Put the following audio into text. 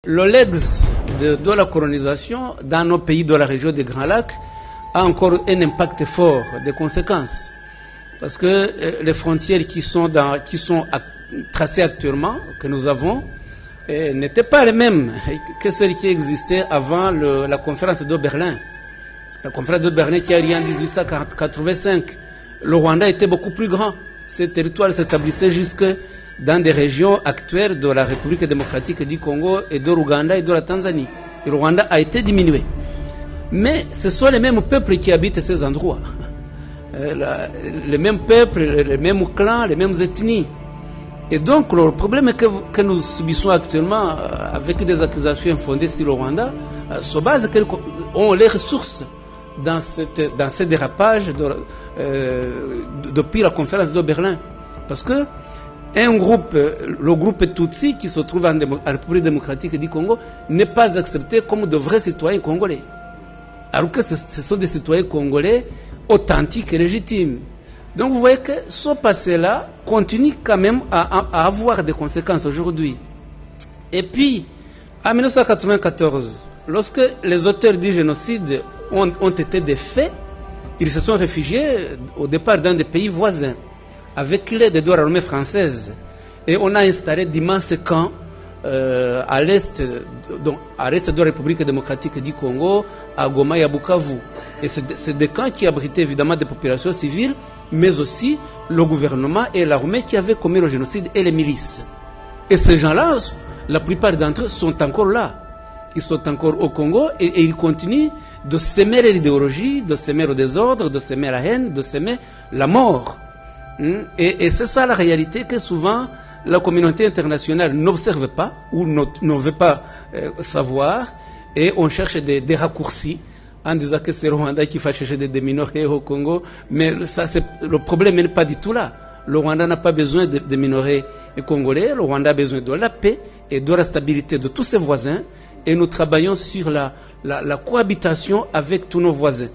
le legs de la colonisation dans nos pays de la région des Grands Lacs a encore un impact fort, des conséquences. Parce que les frontières qui sont tracées actuellement, que nous avons, n'étaient pas les mêmes que celles qui existaient avant la conférence de Berlin. La conférence de Berlin qui a eu en 1885. Le Rwanda était beaucoup plus grand. Ces territoires s'établissaient jusque dans des régions actuelles de la République démocratique du Congo et de l'Ouganda et de la Tanzanie. Et le Rwanda a été diminué. Mais ce sont les mêmes peuples qui habitent ces endroits. Les mêmes peuples, les mêmes clans, les mêmes ethnies. Et donc le problème que nous subissons actuellement avec des accusations fondées sur le Rwanda se base ont les ressources dans ce dérapage depuis la conférence de Berlin. Parce que le groupe Tutsi qui se trouve en République démocratique du Congo n'est pas accepté comme de vrais citoyens congolais. Alors que ce sont des citoyens congolais authentiques et légitimes. Donc vous voyez que ce passé-là continue quand même à avoir des conséquences aujourd'hui. Et puis, en 1994, lorsque les auteurs du génocide ont été défaits, ils se sont réfugiés au départ dans des pays voisins, avec l'aide de l'armée française. Et on a installé d'immenses camps à l'est de la République démocratique du Congo, à Goma et à Bukavu. Et c'est des camps qui abritaient évidemment des populations civiles, mais aussi le gouvernement et l'armée qui avaient commis le génocide et les milices. Et ces gens-là, la plupart d'entre eux sont encore là. Ils sont encore au Congo et ils continuent de s'aimer l'idéologie, de s'aimer le désordre, de s'aimer la haine, de s'aimer la mort. Et c'est ça la réalité que souvent la communauté internationale n'observe pas ou ne veut pas savoir, et on cherche des raccourcis en disant que c'est le Rwanda qui va chercher des minorés au Congo, mais ça, le problème n'est pas du tout là. Le Rwanda n'a pas besoin de minorés congolais, le Rwanda a besoin de la paix et de la stabilité de tous ses voisins, et nous travaillons sur la cohabitation avec tous nos voisins.